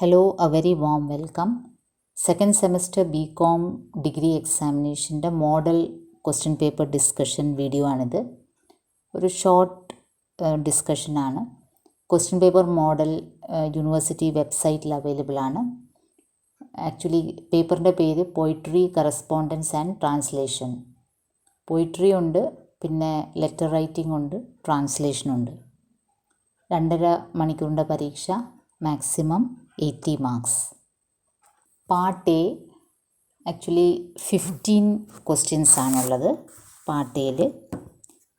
Hello, a very warm welcome. Second semester BCom degree examinationൻ്റെ model question paper discussion video ആണിത്. ഒരു short ഡിസ്കഷനാണ്. Question paper model university വെബ്സൈറ്റിൽ available ആണ്. Actually പേപ്പറിൻ്റെ പേര് poetry correspondence and translation. Poetry ഉണ്ട്, പിന്നെ ലെറ്റർ റൈറ്റിംഗ് ഉണ്ട്, ട്രാൻസ്ലേഷൻ ഉണ്ട്. 2.5 മണിക്കൂറിൻ്റെ പരീക്ഷ, maximum 80 marks. Part A actually 15 questions ആണുള്ളത്. പാർട്ട് എയിൽ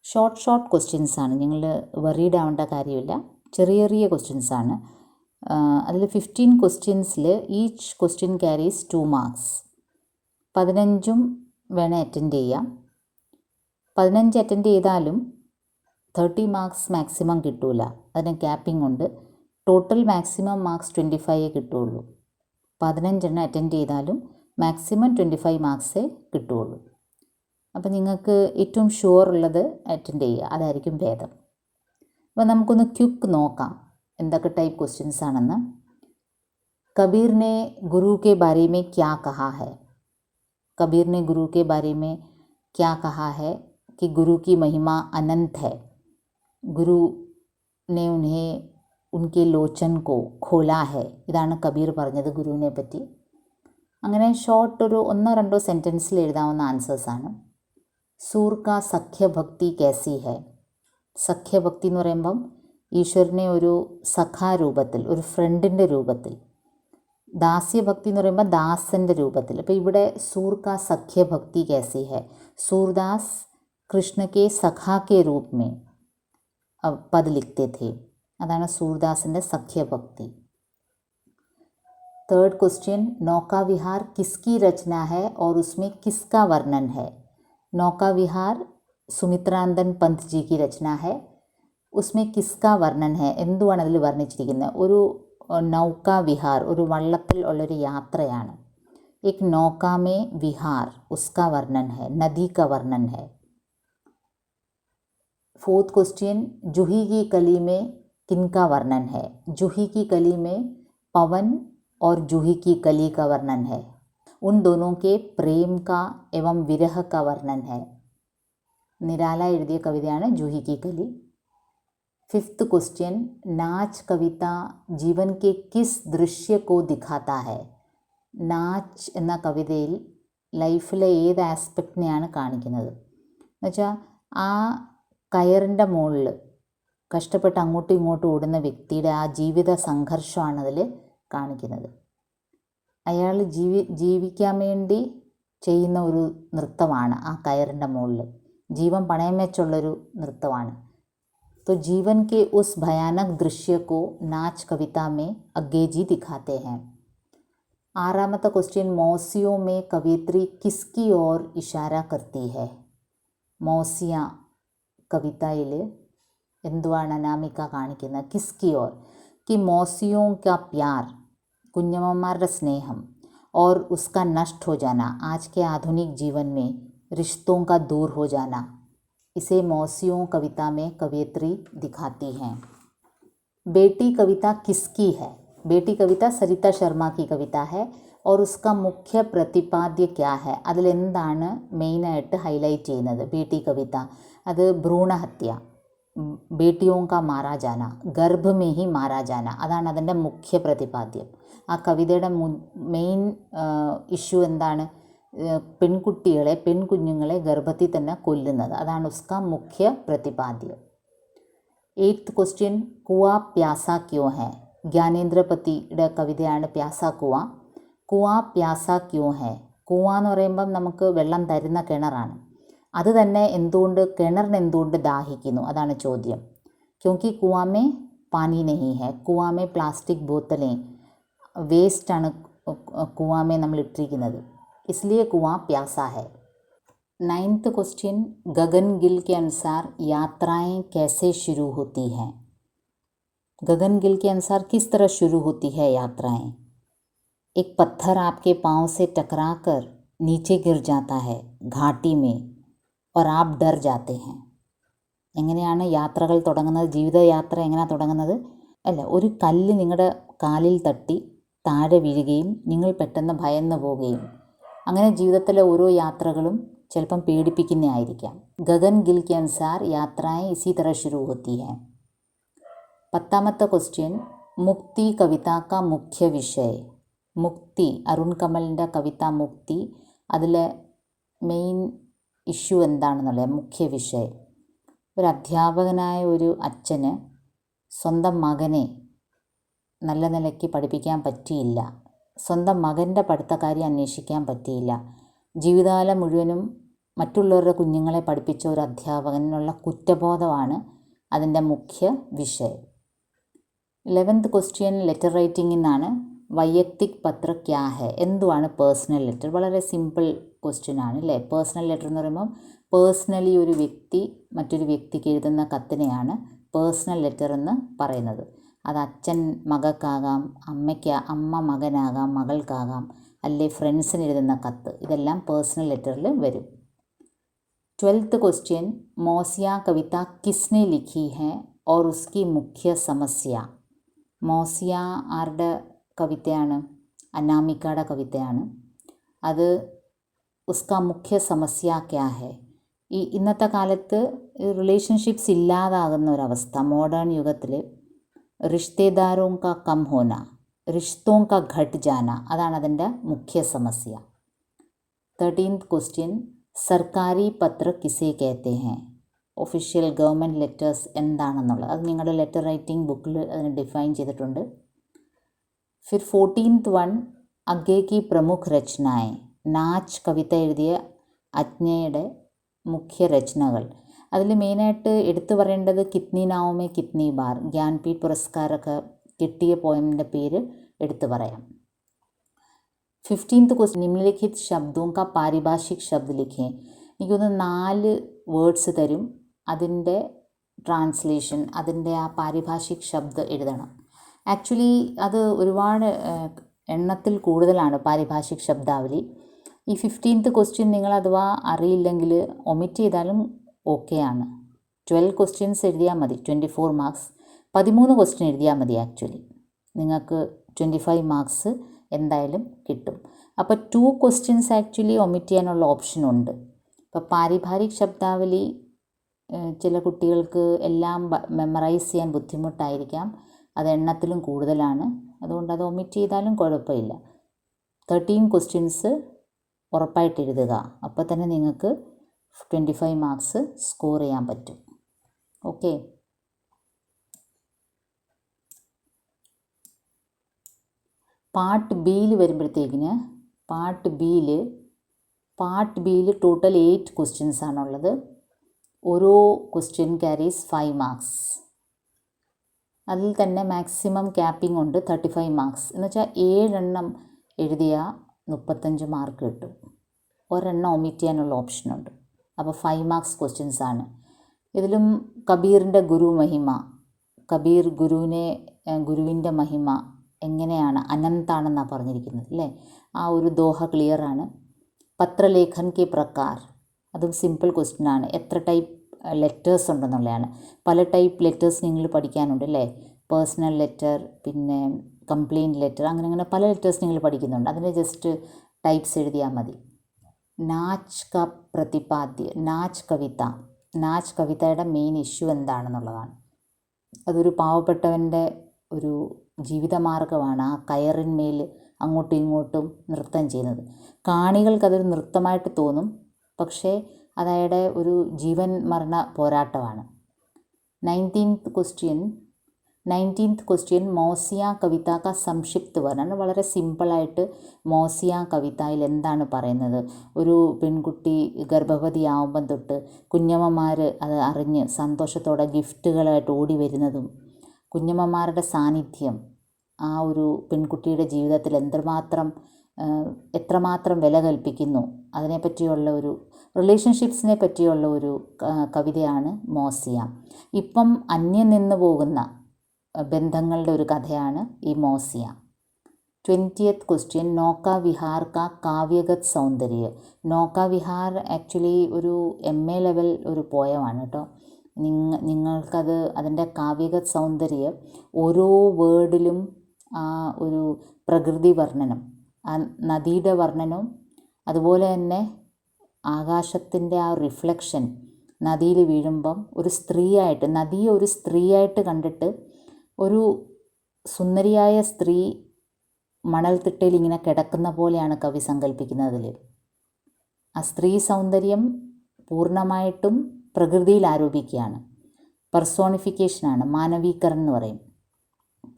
ഷോർട്ട് ക്വസ്റ്റ്യൻസ് ആണ്. നിങ്ങൾ വറീഡ് ആവേണ്ട കാര്യമില്ല. ചെറിയ ക്വസ്റ്റ്യൻസ് ആണ്. അതിൽ 15 ക്വസ്റ്റ്യൻസിൽ ഈച്ച് ക്വസ്റ്റ്യൻ ക്യാരീസ് 2 മാർക്സ്. 15 വേണേൽ അറ്റൻഡ് ചെയ്യാം. 15 അറ്റൻഡ് ചെയ്താലും 30 മാർക്സ് മാക്സിമം കിട്ടൂല. അതിന് ക്യാപ്പിംഗ് ഉണ്ട്. ടോട്ടൽ മാക്സിമം മാർക്സ് 25 കിട്ടുകയുള്ളൂ. 15 അറ്റൻഡ് ചെയ്താലും മാക്സിമം 25 മാർക്സേ കിട്ടുകയുള്ളൂ. അപ്പോൾ നിങ്ങൾക്ക് ഏറ്റവും ഷുവർ ഉള്ളത് അറ്റൻഡ് ചെയ്യുക, അതായിരിക്കും ഭേദം. അപ്പോൾ നമുക്കൊന്ന് ക്വിക്ക് നോക്കാം എന്തൊക്കെ ടൈപ്പ് ക്വസ്റ്റ്യൻസ് ആണെന്ന്. കബീർ ने गुरु के बारे में क्या कहा है? कबीर ने गुरु के बारे में क्या कहा है कि गुरु की महिमा अनंत है. गुरु ने उन्हें ഉൻകെ ലോചൻ കോ ഖോലാ ഹെ. ഇതാണ് കബീർ പറഞ്ഞത് ഗുരുവിനെ പറ്റി. അങ്ങനെ ഷോർട്ട് ഒരു 1-2 സെൻറ്റൻസിൽ എഴുതാവുന്ന ആൻസേഴ്സാണ്. സൂർ കാ സഖ്യഭക്തി കേസി ഹെ. സഖ്യഭക്തി എന്ന് പറയുമ്പം ഈശ്വരനെ ഒരു സഖാരൂപത്തിൽ, ഒരു ഫ്രണ്ടിൻ്റെ രൂപത്തിൽ. ദാസ്യഭക്തി എന്ന് പറയുമ്പോൾ ദാസൻ്റെ രൂപത്തിൽ. അപ്പോൾ ഇവിടെ സൂർ കാ സഖ്യഭക്തി കേസി ഹെ. സൂർദാസ് കൃഷ്ണ കെ സഖാ കെ രൂപ മേ പദ് ലിഖ്തേ थे. അതാണ് സൂർദാസിൻ്റെ സഖ്യഭക്തി. തേർഡ് ക്വസ്റ്റ്യൻ, नौका विहार किसकी रचना है और उसमें किसका वर्णन है? नौका विहार സുമിത്രാനന്ദൻ പന്ത് ജി की रचना है, उसमें किसका वर्णन है? എന്തുവാണ് അതിൽ വർണ്ണിച്ചിരിക്കുന്നത്? ഒരു നൗക വിഹാർ, ഒരു വള്ളത്തിൽ ഉള്ളൊരു യാത്രയാണ്. एक नौका में विहार, उसका वर्णन है, नदी का वर्णन है. फोर्थ क्वेश्चन, जूही की कली में किनका वर्णन है? जूही की कली में पवन और जूही की कली का वर्णन है. उन दोनों के प्रेम का एवं विरह का वर्णन है. निराला എഴുതിയ കവിതയാണ് ജൂഹി की कली. फिफ्थ क्वेश्चन, नाच कविता जीवन के किस दृश्य को दिखाता है? നാച്ച് എന്ന കവിതയിൽ ലൈഫിലെ ഏത് ആസ്പെക്റ്റിനെയാണ് കാണിക്കുന്നത്? എന്നുവെച്ചാൽ ആ കയറിൻ്റെ മുകളിൽ കഷ്ടപ്പെട്ട് അങ്ങോട്ടും ഇങ്ങോട്ടും ഓടുന്ന വ്യക്തിയുടെ ആ ജീവിത സംഘർഷമാണ് അതിൽ കാണിക്കുന്നത്. അയാൾ ജീവിക്കാൻ വേണ്ടി ചെയ്യുന്ന ഒരു നൃത്തമാണ് ആ കയറിൻ്റെ മുകളിൽ. ജീവൻ പണയം വെച്ചുള്ളൊരു നൃത്തമാണ്. तो जीवन के उस भयानक दृश्य को नाच कविता में अग्गे जी दिखाते हैं. ആറാമത്തെ ക്വസ്റ്റ്യൻ, मौसियों में कवियत्री किसकी ओर इशारा करती है? मौसिയ കവിതയിൽ എന്തുവാണ് അനാമിക കാണിക്കുന്നത്? കിസ്കി ഓർ कि मौसियों का प्यार, കുഞ്ഞമ്മമാരുടെ സ്നേഹം, और उसका नष्ट हो जाना, आज के आधुनिक जीवन में रिश्तों का दूर हो जाना, इसे मौसियों कविता में कवियत्री दिखाती हैं. बेटी कविता किसकी है? बेटी कविता सरिता शर्मा की कविता है और उसका मुख्य प्रतिपाद्य क्या है? അതിലെന്താണ് മെയിനായിട്ട് ഹൈലൈറ്റ് ചെയ്യുന്നത്? ബേട്ടി കവിത അത് ഭ്രൂണഹത്യ, ബേട്ടിയോं का मारा जाना, गर्भ में ही मारा जाना, അതാണ് അതിൻ്റെ മുഖ്യ പ്രതിപാദ്യം. ആ കവിതയുടെ മെയിൻ ഇഷ്യൂ എന്താണ്? പെൺകുഞ്ഞുങ്ങളെ ഗർഭത്തിൽ തന്നെ കൊല്ലുന്നത്. അതാണ് ഉസ്ക മുഖ്യ പ്രതിപാദ്യം. എയ്ത്ത് ക്വസ്റ്റ്യൻ, കുവാ പ്യാസ ക്യോ ഹെ? ജ്ഞാനേന്ദ്രപതിയുടെ കവിതയാണ് പ്യാസ കുവ. കുവാ പ്യാസ ക്യോ ഹെ? കുവ എന്ന് പറയുമ്പം നമുക്ക് വെള്ളം തരുന്ന കിണറാണ്. അത് തന്നെ എന്തുകൊണ്ട് കിണറിന് എന്തുകൊണ്ട് ദാഹിക്കുന്നു? അതാണ് ചോദ്യം. ക്യോങ്കി കുവാമേ പാനി നഹി ഹെ. കുവാമേ പ്ലാസ്റ്റിക് ബോത്തലേ വേസ്റ്റാണ് കുവാമേ നമ്മൾ ഇട്ടിരിക്കുന്നത്. इसलिए कुआं प्यासा है. नाइन्थ क्वेश्चन, गगन गिल के अनुसार यात्राएं कैसे शुरू होती हैं? गगन गिल के अनुसार किस तरह शुरू होती है यात्राएं? एक पत्थर आपके पाँव से टकराकर नीचे गिर जाता है घाटी में और आप डर जाते हैं. എങ്ങനെയാണ് യാത്രകൾ തുടങ്ങുന്നത്? ജീവിതയാത്ര എങ്ങനെയാണ് തുടങ്ങുന്നത്? അല്ല, ഒരു കല്ല് നിങ്ങളുടെ കാലിൽ തട്ടി താഴെ വീഴുകയും നിങ്ങൾ പെട്ടെന്ന് ഭയന്നു പോവുകയും അങ്ങനെ ജീവിതത്തിലെ ഓരോ യാത്രകളും ചിലപ്പം പേടിപ്പിക്കുന്നതായിരിക്കാം. ഗഗൻ ഗിൽ കെ അനുസാർ യാത്രയെ ഇസി തരഹ ശുരു ഹോത്തി ഹൈ. 10ാമത്തെ ക്വസ്റ്റ്യൻ, മുക്തി കവിത കാ മുഖ്യ വിഷയ. മുക്തി, അരുൺ കമലിൻ്റെ കവിത മുക്തി, അതിലെ മെയിൻ ഇഷ്യൂ എന്താണെന്നുള്ളത്, മുഖ്യ വിഷയം. ഒരു അധ്യാപകനായ ഒരു അച്ഛന് സ്വന്തം മകനെ നല്ല നിലയ്ക്ക് പഠിപ്പിക്കാൻ പറ്റിയില്ല. സ്വന്തം മകൻ്റെ പഠിത്തക്കാര്യം അന്വേഷിക്കാൻ പറ്റിയില്ല. ജീവിതകാലം മുഴുവനും മറ്റുള്ളവരുടെ കുഞ്ഞുങ്ങളെ പഠിപ്പിച്ച ഒരു അധ്യാപകനുള്ള കുറ്റബോധമാണ് അതിൻ്റെ മുഖ്യ വിഷയം. 11th ക്വസ്റ്റ്യൻ ലെറ്റർ റൈറ്റിംഗിൽ നിന്നാണ്. വൈയക്തിക് പത്ര ക്യാ ഹെ, എന്തുവാണ് പേഴ്സണൽ ലെറ്റർ? വളരെ സിമ്പിൾ ക്വസ്റ്റ്യൻ ആണ് അല്ലേ. പേഴ്സണൽ ലെറ്റർ എന്ന് പറയുമ്പോൾ പേഴ്സണലി ഒരു വ്യക്തി മറ്റൊരു വ്യക്തിക്ക് എഴുതുന്ന കത്തിനെയാണ് പേഴ്സണൽ ലെറ്റർ എന്ന് പറയുന്നത്. അത് അച്ഛൻ മകൾക്കാകാം, അമ്മ മകനാകാം, മകൾക്കാകാം, അല്ലെ ഫ്രണ്ട്സിന് എഴുതുന്ന കത്ത്, ഇതെല്ലാം പേഴ്സണൽ ലെറ്ററിൽ വരും. 12th question, മോസിയ Kavitha കിസ്നെ ലിഖി he or ഉസ്കി മുഖ്യ സമസ്യ. മോസിയ ആരുടെ കവിതയാണ്? അനാമികയുടെ കവിതയാണ്. അത് ഉസ്കാ മുഖ്യ സമസ്യ ക്യാ ഹെ. ഇന്നത്തെ കാലത്ത് റിലേഷൻഷിപ്സ് ഇല്ലാതാകുന്ന ഒരവസ്ഥ, മോഡേൺ യുഗത്തിൽ റിഷ്തേദാരോ കാ കം ഹോന, റിഷ്തോ കാ ഘട്ട് ജാന, അതാണ് അതിൻ്റെ മുഖ്യ സമസ്യ. 13th ക്വസ്റ്റ്യൻ, സർക്കാരി പത്ര കിസേ കഹത്തെ ഹെ. ഒഫീഷ്യൽ ഗവൺമെൻറ് ലെറ്റേഴ്സ് എന്താണെന്നുള്ളത് അത് നിങ്ങളുടെ ലെറ്റർ റൈറ്റിംഗ് ബുക്കിൽ അതിന് ഡിഫൈൻ ചെയ്തിട്ടുണ്ട്. फिर 14th വൺ, അഗ്ഗേ കി പ്രമുഖ് രചനായ്. നാച്ച് കവിത എഴുതിയ അജ്ഞയുടെ മുഖ്യ രചനകൾ. അതിൽ മെയിനായിട്ട് എടുത്തു പറയേണ്ടത് കിത്നി നാവുമേ കിത്നി ബാർ, ജ്ഞാൻപീഠ് പുരസ്കാരമൊക്കെ കിട്ടിയ പോയമിൻ്റെ പേര് എടുത്തു പറയാം. 15th ക്വസ്റ്റ്യൻ, നിമ്നലിഖിത് ശബ്ദോं का പാരിഭാഷിക് ശബ്ദ ലിഖേ. എനിക്കൊന്ന് 4 വേർഡ്സ് തരും, അതിൻ്റെ ട്രാൻസ്ലേഷൻ, അതിൻ്റെ ആ പാരിഭാഷിക് ശബ്ദം എഴുതണം. ആക്ച്വലി അത് ഒരുപാട് എണ്ണത്തിൽ കൂടുതലാണ് പാരിഭാഷിക് ശബ്ദാവലി. ഈ 15th ക്വസ്റ്റ്യൻ നിങ്ങൾ അഥവാ അറിയില്ലെങ്കിൽ ഒമിറ്റ് ചെയ്താലും ഓക്കെയാണ്. 12 ക്വസ്റ്റ്യൻസ് എഴുതിയാൽ മതി, 24 മാർക്സ്. 13 ക്വസ്റ്റ്യൻ എഴുതിയാൽ മതി. ആക്ച്വലി നിങ്ങൾക്ക് 25 മാർക്സ് എന്തായാലും കിട്ടും. അപ്പോൾ 2 ക്വസ്റ്റ്യൻസ് ആക്ച്വലി ഒമിറ്റ് ചെയ്യാനുള്ള ഓപ്ഷനുണ്ട്. ഇപ്പോൾ പാരിഭാഷിക് ശബ്ദാവലി ചില കുട്ടികൾക്ക് എല്ലാം മെമ്മറൈസ് ചെയ്യാൻ ബുദ്ധിമുട്ടായിരിക്കാം, അത് എണ്ണത്തിലും കൂടുതലാണ്, അതുകൊണ്ട് അത് ഒമിറ്റ് ചെയ്താലും കുഴപ്പമില്ല. 13 ക്വസ്റ്റ്യൻസ് ഉറപ്പായിട്ട് എഴുതുക, അപ്പോൾ തന്നെ നിങ്ങൾക്ക് 25 മാർക്സ് സ്കോർ ചെയ്യാൻ പറ്റും. ഓക്കെ. പാർട്ട് ബിയിൽ വരുമ്പോഴത്തേക്കിന് പാർട്ട് ബിയിൽ ടോട്ടൽ 8 ക്വസ്റ്റ്യൻസ് ആണുള്ളത്. ഓരോ ക്വസ്റ്റ്യൻ ക്യാരീസ് 5 മാർക്സ്. അതിൽ തന്നെ മാക്സിമം ക്യാപ്പിംഗ് ഉണ്ട് 35 മാർക്സ്. എന്ന് വെച്ചാൽ 7 എണ്ണം എഴുതിയാൽ 35 മാർക്ക് കിട്ടും. ഒരെണ്ണം ഒമിറ്റ് ചെയ്യാനുള്ള ഓപ്ഷനുണ്ട്. അപ്പോൾ 5 മാർക്സ് ക്വസ്റ്റ്യൻസ് ആണ്. ഇതിലും കബീറിൻ്റെ ഗുരുമഹിമ, കബീർ ഗുരുവിൻ്റെ മഹിമ എങ്ങനെയാണ്, അനന്താണെന്നാണ് പറഞ്ഞിരിക്കുന്നത് അല്ലേ. ആ ഒരു ദോഹ ക്ലിയറാണ്. പത്രലേഖൻ കെ പ്രകാർ, അതും സിമ്പിൾ ക്വസ്റ്റ്യനാണ്. എത്ര ടൈപ്പ് ലെറ്റേഴ്സ് ഉണ്ടെന്നുള്ളതാണ്. പല ടൈപ്പ് ലെറ്റേഴ്സ് നിങ്ങൾ പഠിക്കാനുണ്ട് അല്ലേ. പേഴ്സണൽ ലെറ്റർ, പിന്നെ കംപ്ലെയിൻറ്റ് ലെറ്റർ, അങ്ങനെ പല ലെറ്റേഴ്സ് നിങ്ങൾ പഠിക്കുന്നുണ്ട്. അതിൻ്റെ ജസ്റ്റ് ടൈപ്സ് എഴുതിയാൽ മതി. നാച്ച് ക പ്രതിപാദ്യ, നാച്ച് കവിതയുടെ മെയിൻ ഇഷ്യൂ എന്താണെന്നുള്ളതാണ്. അതൊരു പാവപ്പെട്ടവൻ്റെ ഒരു ജീവിതമാർഗ്ഗമാണ്, ആ കയറിന്മേൽ അങ്ങോട്ടും ഇങ്ങോട്ടും നൃത്തം ചെയ്യുന്നത്. കാണികൾക്കതൊരു നൃത്തമായിട്ട് തോന്നും, പക്ഷേ അതയാളുടെ ഒരു ജീവൻ മരണ പോരാട്ടമാണ്. 19th ക്വസ്റ്റ്യൻ മോസിയ കവിത കാ സംക്ഷിപ്ത് വർണ്ണന. വളരെ സിമ്പിളായിട്ട് മോസിയ കവിതയിൽ എന്താണ് പറയുന്നത്. ഒരു പെൺകുട്ടി ഗർഭവതിയാവുമ്പം തൊട്ട് കുഞ്ഞമ്മമാർ അത് അറിഞ്ഞ് സന്തോഷത്തോടെ ഗിഫ്റ്റുകളായിട്ട് ഓടി വരുന്നതും, കുഞ്ഞമ്മമാരുടെ സാന്നിധ്യം ആ ഒരു പെൺകുട്ടിയുടെ ജീവിതത്തിൽ എത്രമാത്രം വില കൽപ്പിക്കുന്നു, അതിനെപ്പറ്റിയുള്ള ഒരു റിലേഷൻഷിപ്സിനെ പറ്റിയുള്ള ഒരു കവിതയാണ് മോസിയ. ഇപ്പം അന്യം നിന്ന് പോകുന്ന ബന്ധങ്ങളുടെ ഒരു കഥയാണ് ഈ മോസിയ. 20th ക്വസ്റ്റ്യൻ നോക്ക വിഹാർ കാ കാവ്യഗത് സൗന്ദര്യ. നോക്ക വിഹാർ ആക്ച്വലി ഒരു MA ലെവൽ ഒരു പോയമാണ് കേട്ടോ. നിങ്ങൾക്കത് അതിൻ്റെ കാവ്യഗത് സൗന്ദര്യം ഓരോ വേർഡിലും ആ ഒരു പ്രകൃതി വർണ്ണനം, ആ നദിയുടെ വർണ്ണനവും അതുപോലെ തന്നെ ആകാശത്തിൻ്റെ ആ റിഫ്ലക്ഷൻ നദിയിൽ വീഴുമ്പം ഒരു സ്ത്രീയായിട്ട്, നദിയെ ഒരു സ്ത്രീയായിട്ട് കണ്ടിട്ട് ഒരു സുന്ദരിയായ സ്ത്രീ മണൽത്തിട്ടയിൽ ഇങ്ങനെ കിടക്കുന്ന പോലെയാണ് കവി സങ്കല്പിക്കുന്നതിൽ. ആ സ്ത്രീ സൗന്ദര്യം പൂർണ്ണമായിട്ടും പ്രകൃതിയിൽ ആരോപിക്കുകയാണ്. പെർസോണിഫിക്കേഷനാണ്, മാനവീകരണം എന്ന് പറയും.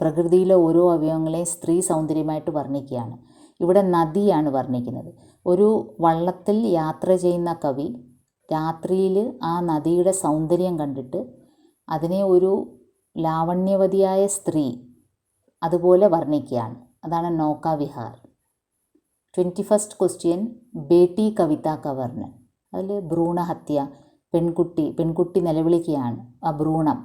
പ്രകൃതിയിലെ ഓരോ അവയവങ്ങളെയും സ്ത്രീ സൗന്ദര്യമായിട്ട് വർണ്ണിക്കുകയാണ്. ഇവിടെ നദിയാണ് വർണ്ണിക്കുന്നത്. ഒരു വള്ളത്തിൽ യാത്ര ചെയ്യുന്ന കവി രാത്രിയിൽ ആ നദിയുടെ സൗന്ദര്യം കണ്ടിട്ട് അതിനെ ഒരു ലാവണ്യവതിയായ സ്ത്രീ അതുപോലെ വർണ്ണിക്കുകയാണ്. അതാണ് നൗകാ വിഹാർ. 21st ക്വസ്റ്റ്യൻ, ബേട്ടി കവിത കാ വർണ്ണൻ. അതിൽ ഭ്രൂണഹത്യ, പെൺകുട്ടി നിലവിളിക്കുകയാണ്. ആ ഭ്രൂണം,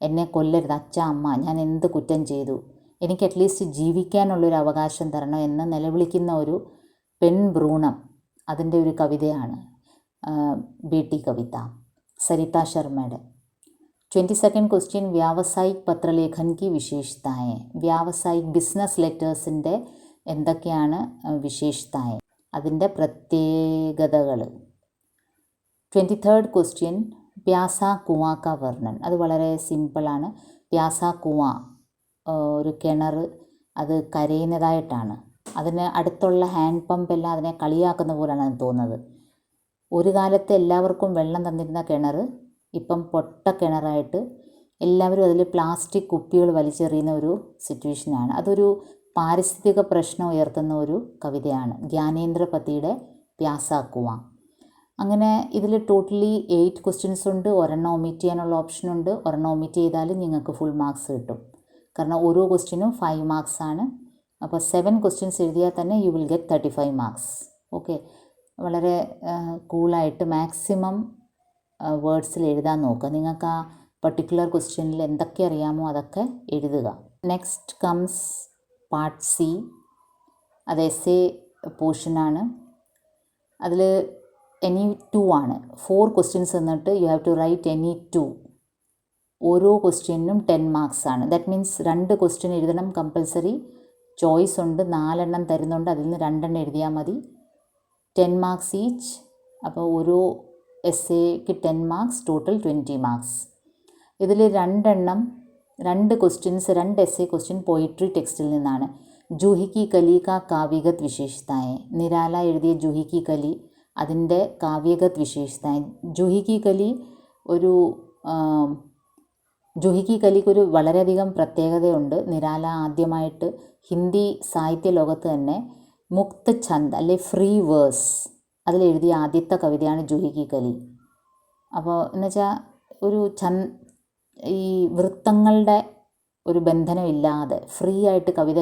എന്നെ കൊല്ലരുത് അച്ഛ അമ്മ, ഞാൻ എന്ത് കുറ്റം ചെയ്തു, എനിക്ക് അറ്റ്ലീസ്റ്റ് ജീവിക്കാനുള്ളൊരു അവകാശം തരണം എന്ന് നിലവിളിക്കുന്ന ഒരു പെൺഭ്രൂണം, അതിൻ്റെ ഒരു കവിതയാണ് ബേട്ടി കവിത, സരിത ശർമ്മയുടെ. 22nd ക്വസ്റ്റ്യൻ, വ്യാവസായിക് പത്രലേഖൻ കി വിശേഷതായേ. വ്യാവസായിക് ബിസിനസ് ലെറ്റേഴ്സിൻ്റെ എന്തൊക്കെയാണ് വിശേഷതായേ, അതിൻ്റെ പ്രത്യേകതകൾ. 23rd ക്വസ്റ്റ്യൻ, പ്യാസ കുവാ കാ വർണ്ണൻ. അത് വളരെ സിമ്പിളാണ്. പ്യാസ കുവാ, ഒരു കിണർ, അത് കരയുന്നതായിട്ടാണ്. അതിന് അടുത്തുള്ള ഹാൻഡ് പമ്പ് എല്ലാം അതിനെ കളിയാക്കുന്ന പോലെയാണ് അത് തോന്നുന്നത്. ഒരു കാലത്ത് എല്ലാവർക്കും വെള്ളം തന്നിരുന്ന കിണർ ഇപ്പം പൊട്ട കിണറായിട്ട് എല്ലാവരും അതിൽ പ്ലാസ്റ്റിക് കുപ്പികൾ വലിച്ചെറിയുന്ന ഒരു സിറ്റുവേഷനാണ്. അതൊരു പാരിസ്ഥിതിക പ്രശ്നം ഉയർത്തുന്ന ഒരു കവിതയാണ്. ജ്ഞാനേന്ദ്ര പതിയുടെ പ്യാസ കുവാ. അങ്ങനെ ഇതിൽ ടോട്ടലി 8 ക്വസ്റ്റ്യൻസ് ഉണ്ട്. ഒരെണ്ണം ഒമിറ്റ് ചെയ്യാനുള്ള ഓപ്ഷനുണ്ട്. ഒരെണ്ണം ഒമിറ്റ് ചെയ്താൽ നിങ്ങൾക്ക് ഫുൾ മാർക്സ് കിട്ടും. കാരണം ഓരോ ക്വസ്റ്റ്യനും 5 മാർക്സ് ആണ്. അപ്പോൾ 7 ക്വസ്റ്റ്യൻസ് എഴുതിയാൽ തന്നെ you will get 35 marks. Okay, വളരെ കൂളായിട്ട് മാക്സിമം വേർഡ്സിൽ എഴുതാൻ നോക്കുക. നിങ്ങൾക്ക് ആ പർട്ടിക്കുലർ ക്വസ്റ്റ്യനിൽ എന്തൊക്കെ അറിയാമോ അതൊക്കെ എഴുതുക. Next comes part C. അത് എസ്സേ പോർഷനാണ്. അതിൽ എനി 2 ആണ്. 4 ക്വസ്റ്റ്യൻസ് എന്നിട്ട് you have to write any 2. ഓരോ ക്വസ്റ്റ്യനും 10 മാർക്സ് ആണ്. ദാറ്റ് മീൻസ് 2 ക്വസ്റ്റ്യൻ എഴുതണം കമ്പൽസറി. ചോയ്സ് ഉണ്ട്, 4 എണ്ണം തരുന്നുണ്ട്, അതിൽ നിന്ന് 2 എണ്ണം എഴുതിയാൽ മതി. 10 മാർക്സ് ഈച്ച്. അപ്പോൾ ഓരോ എസ്സേക്ക് 10 മാർക്സ്, ടോട്ടൽ 20 മാർക്സ്. ഇതിൽ 2 ക്വസ്റ്റ്യൻസ്, 2 എസ്സേ ക്വസ്റ്റ്യൻ പോയിട്രി ടെക്സ്റ്റിൽ നിന്നാണ്. ജൂഹി കി കലി കാ കാവ്യഗത് വിശേഷതായേ. നിരാല എഴുതിയ ജൂഹി കി കലി, അതിൻ്റെ കാവ്യഗത് വിശേഷതായേ. ജൂഹി കി കലിക്കൊരു വളരെയധികം പ്രത്യേകതയുണ്ട്. നിരാല ആദ്യമായിട്ട് ഹിന്ദി സാഹിത്യ ലോകത്ത് തന്നെ മുക്ത് ഛന്ദ് അല്ലെ ഫ്രീ വേഴ്സ് അതിലെഴുതിയ ആദ്യത്തെ കവിതയാണ് ജൂഹി കി കലി. അപ്പോൾ എന്നുവെച്ചാൽ ഒരു ഈ വൃത്തങ്ങളുടെ ഒരു ബന്ധനമില്ലാതെ ഫ്രീ ആയിട്ട് കവിത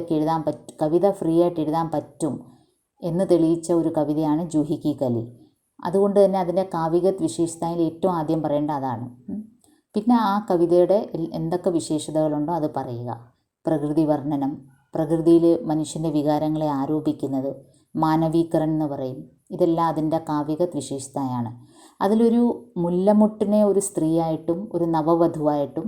ഫ്രീ ആയിട്ട് എഴുതാൻ പറ്റും എന്ന് തെളിയിച്ച ഒരു കവിതയാണ് ജൂഹി കി കലി. അതുകൊണ്ട് തന്നെ അതിൻ്റെ കാവ്യഗത് വിശേഷതയിൽ ഏറ്റവും ആദ്യം പറയേണ്ട അതാണ്. പിന്നെ ആ കവിതയുടെ എന്തൊക്കെ വിശേഷതകളുണ്ടോ അത് പറയുക. പ്രകൃതി വർണ്ണനം, പ്രകൃതിയിൽ മനുഷ്യൻ്റെ വികാരങ്ങളെ ആരോപിക്കുന്നത്, മാനവീകരണം എന്ന് പറയും. ഇതെല്ലാം അതിൻ്റെ കാവ്യഗത് വിശേഷതയാണ്. അതിലൊരു മുല്ലമുട്ടിനെ ഒരു സ്ത്രീയായിട്ടും ഒരു നവവധുവായിട്ടും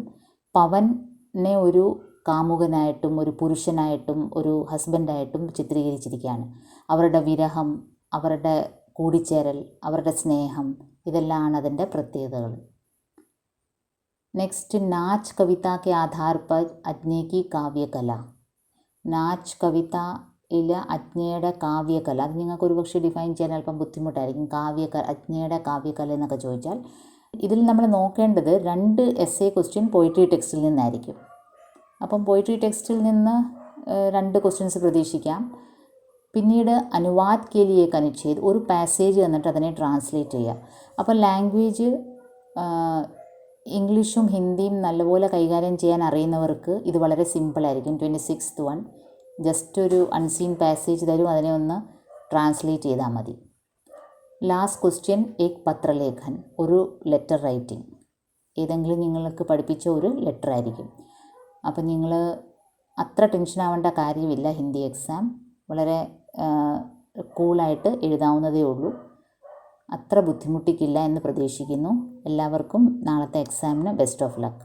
പവനെ ഒരു കാമുകനായിട്ടും ഒരു പുരുഷനായിട്ടും ഒരു ഹസ്ബൻഡായിട്ടും ചിത്രീകരിച്ചിരിക്കുകയാണ്. അവരുടെ വിരഹം, അവരുടെ കൂടിച്ചേരൽ, അവരുടെ സ്നേഹം, ഇതെല്ലാമാണ് അതിൻ്റെ പ്രത്യേകതകൾ. നെക്സ്റ്റ്, നാച്ച് കവിത കെ ആധാർ പർ അജ്ഞേ കി കാവ്യകല. നാച്ച് കവിതയിൽ അജ്ഞയുടെ കാവ്യകല, അത് നിങ്ങൾക്ക് ഒരുപക്ഷെ ഡിഫൈൻ ചെയ്യാൻ അല്പം ബുദ്ധിമുട്ടായിരിക്കും. അജ്ഞയുടെ കാവ്യകല എന്നൊക്കെ ചോദിച്ചാൽ ഇതിൽ നമ്മൾ നോക്കേണ്ടത് 2 എസ്സേ ക്വസ്റ്റ്യൻ പോയിട്രി ടെക്സ്റ്റിൽ നിന്നായിരിക്കും. അപ്പം പോയിട്രി ടെക്സ്റ്റിൽ നിന്ന് 2 ക്വസ്റ്റ്യൻസ് പ്രതീക്ഷിക്കാം. പിന്നീട് അനുവാദ് കെ ലിയെ കണക്ട് ചെയ്ത് ഒരു പാസേജ് തന്നിട്ട് അതിനെ ട്രാൻസ്ലേറ്റ് ചെയ്യുക. അപ്പോൾ ലാംഗ്വേജ് ഇംഗ്ലീഷും ഹിന്ദിയും നല്ലപോലെ കൈകാര്യം ചെയ്യാൻ അറിയുന്നവർക്ക് ഇത് വളരെ സിമ്പിളായിരിക്കും. 26th വൺ, ജസ്റ്റ് ഒരു അൺസീൻ പാസേജ് തരും, അതിനെ ഒന്ന് ട്രാൻസ്ലേറ്റ് ചെയ്താൽ മതി. ലാസ്റ്റ് ക്വസ്റ്റ്യൻ, ഏക് പത്രലേഖൻ, ഒരു ലെറ്റർ റൈറ്റിംഗ്, ഏതെങ്കിലും നിങ്ങൾക്ക് പഠിപ്പിച്ച ഒരു ലെറ്റർ ആയിരിക്കും. അപ്പം നിങ്ങൾ അത്ര ടെൻഷൻ ആവേണ്ട കാര്യമില്ല. ഹിന്ദി എക്സാം വളരെ കൂളായിട്ട് എഴുതാവുന്നതേ ഉള്ളൂ. അത്ര ബുദ്ധിമുട്ടിക്കില്ല എന്ന് പ്രതീക്ഷിക്കുന്നു. എല്ലാവർക്കും നാളത്തെ എക്സാമിന് ബെസ്റ്റ് ഓഫ് ലക്ക്.